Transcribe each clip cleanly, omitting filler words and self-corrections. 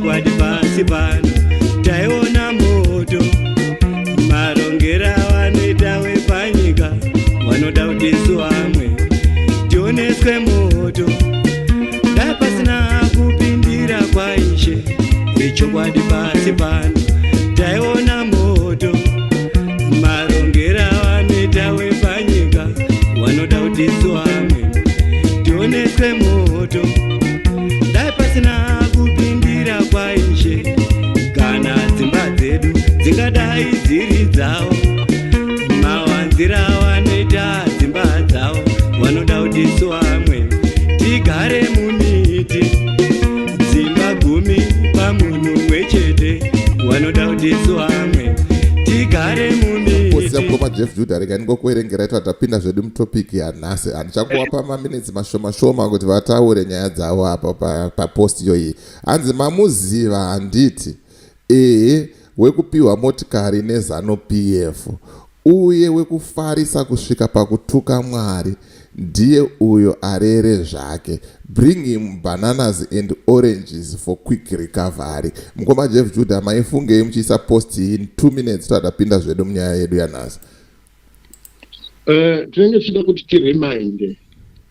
Chokwadi pasi pano taiona moto, marongera vanoita wepanyika vanoda kuti isu vamwe tioneswe moto. Dai pasina kupindira kwaishe, chokwadi pasi pano taiona moto, marongera vanoita wepanyika vanoda kuti isu vamwe tioneswe moto. Dai pasina kupindira kwaishe, kana dzimba dzedu dzingadai dziri dzavo, mawanzira vanoita dzimba dzavo vanoda kuti isu vamwe tigare mumiti, dzimba 10 pamunhu umwe chete vanoda kuti isu vamwe tigare mumiti. Mukoma Jeff Judah rega ndingokuverengera ito atapinda zvedu mutopiki yanhasi. Handichakuwapa maminitsi mashoma kuti vataure nyaya dzavo apa papost iyoyi. Hanzi mamuziva handiti wekupiwa motikari neZanu PF uye wekufarisa kusvika pakutuka Mwari ndiye uyo arere zvake. Bring him bananas and oranges for quick recovery. Mukoma Jeff Judah maifungei muchiisa post in 2 minutes tatapinda zvedu munyaya yedu yanhasi. Tinenge tichida kuti tiremind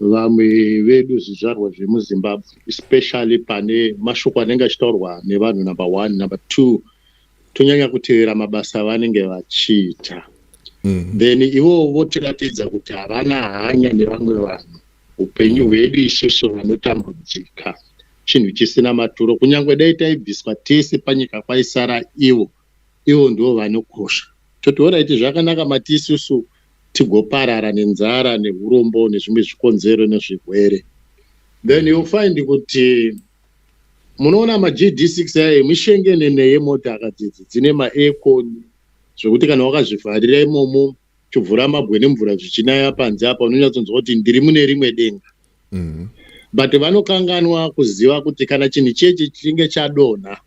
vamwe vedu zvizvarwa zvemuZimbabwe, especially pane mashoko anenge achitaurwa nevanhu number 1, number 2 tonyanya kutevera mabasa avanenge vachiita. Then ivo votiratidza kuti havana hanya nevamwe vanhu. Upenyu hwedu isusu vanotambudzika chinhu chisina maturo, kunyange dai taibviswa tese panyika kwaisara ivo ndivo vanokosha. Toti oraiti zvakanaka mati isusu tigoparara nenzara neurombo nezvimwe zvikonzero nezvirwere. Then you find kuti munoona ma-GD6 aya mishengene yemota akadzidzi dzine ma-aircon zvokuti kana wakazvivharira imomo chivhura mabwe nemvura zvichinaya panze apa unonyatsonzwa kuti ndiri mune rimwe denga. But vanokanganwa kuziva kuti kana chinhu chechi chinge chadonha,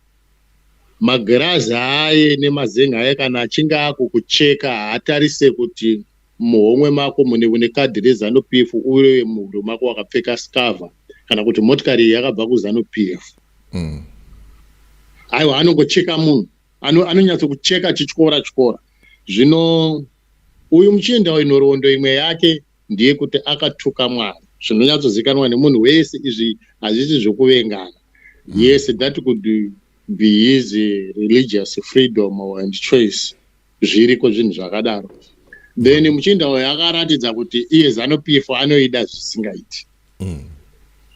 magirazi aye nemazenga aye kana achinge akukucheka haatarise kuti muhomwe mako mune kadhi reZanu PF uye muhuro mako wakapfeka skava kana kuti motikari yakabva kuZanu PF. Aiwa anongocheka munhu, anonyatsokucheka chityora. Zvino uyu muchienda wenhoroondo imwe yake ndiye kuti akatuka Mwari, zvinonyatsozikanwa nemunhu wese. Izvi hazvisi zvokuvengana. Yes, that could be his religious freedom and choice. Zviriko zvinhu zvakadaro. Then muchienda uyu akaratidza kuti iye ZANU PF anoida zvisingaiti,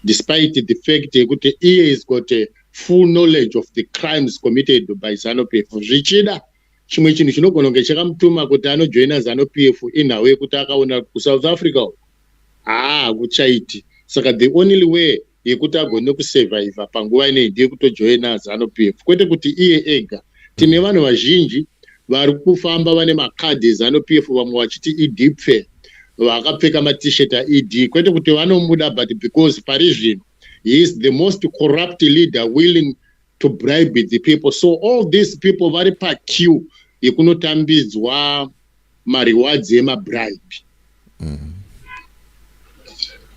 despite the fact yekuti iye is got a full knowledge of the crimes committed by ZANU PF. Zvichida chimwe chinhu chinogona kunge chakamutuma kuti anojoina ZANU PF inhawe yekuti akaona kuSouth Africa kuchaiti. Saka the only way yekuti agone kusurvive panguva ineyi ndiye kutojoina ZANU PF, kwete kuti iye ega. Tine vanhu vazhinji vari kufamba vane makadhi eZANU PF, vamwe vachiti idipfe, vakapfeka matishet aED, kwete kuti vanomuda, but because pari zvino he is the most corrupt leader willing to bribe the people. So all these people vari paqueue yekunotambidzwa marewards emabribe.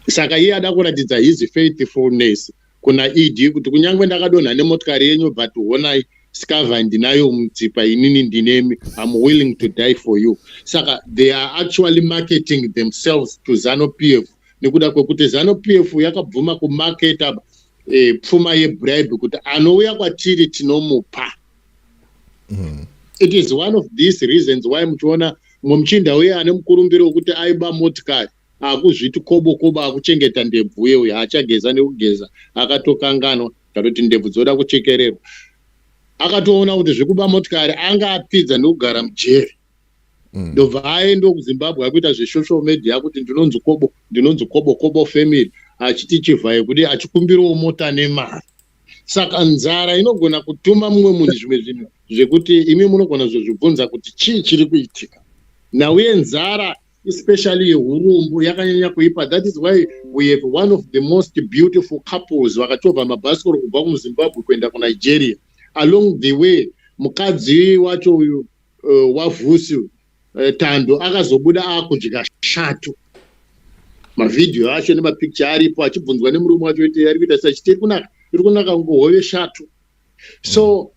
Saka iye ada kuratidza his faithfulness kuna ED kuti kunyange ndakadonha nemotikari yenyu, but honai skava ndinayo mutsipa, inini ndinemi, I'm willing to die for you. Saka they are actually marketing themselves to ZANU PF nekuda kwekuti ZANU PF yakabvuma kumarketa pfuma yebribe kuti anouya kwatiri tinomupa. It is one of these reasons why muchiona muchinda uye ane mukurumbiro wekuti aiba motikari akuzviti kobo akuchengeta ndebvu uye haachageza nekugeza, akatokanganwa katoti ndebvu dzoda kuchekererwa. Akatoona kuti zvekuba motikari anga apidza nekugara mujeri. Ndobva aenda kuZimbabwe akuita zvesocial media kuti ndinonzi kobo family, achiti chivhaye kuti achikumbirawo mota nemari. Saka nzara inogona kutuma mumwe munhu zvimwe zvinhu zvekuti imi munogona kuzvibvunza kuti chii chiri kuitika. Nauye nzara especially yeurombo yakanyanya kuipa. That is why we have one of the most beautiful couples vakachovha mabhasikoro kubva kuZimbabwe kuenda kuNigeria. Along the way mukadzi wacho uyu waVhusi Tando akazobuda akudya shato. Mavideo acho nemapicture aripo, achibvunzwa nemurume wacho kuti ari kuita sachiti iri kunaka ngohove shato. So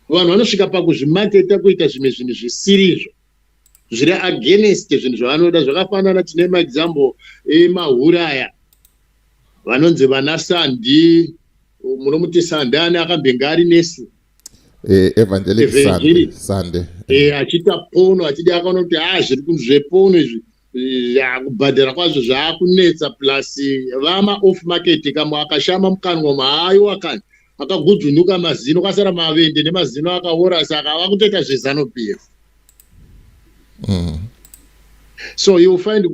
vanhu vanosvika pakuzvimaketa kuita zvimwe zvinhu zvisirizvo zviri against zvinhu zvavanoda. Zvakafanana tine maexample emahuraya vanonzi vana Sandi, munomuti Sandani akambenga ari nesu Evangelic Sunday achiita pono achidi akaona kuti zviri zvepono izvi kubhadhara kwazvo zvaakunetsa plus vama off market kamwe akashama mukanwa maayo akagudzunuka mazino kasara mavende nemazino akaora saka vakutoita zveZANU-PF. So you find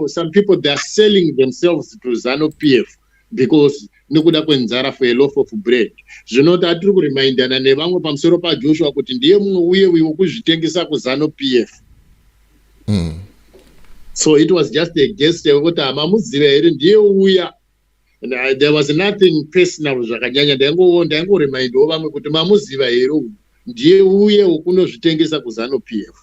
some people they are selling themselves to ZANU-PF because nekuda kwenzara for a loaf of bread. Zvinoti atiri kurimindana nevamwe pamusoro paJoshua kuti ndiye mumwe uye wekuzvitengesa kuZANU-PF. So it was just a guest wekuti amamuziva here ndiye uya. There was nothing personal zvakanyanya. Ndaingoremind vamwe kuti mamuziva here ndiye uye wekunozvitengesa kuZANU-PF.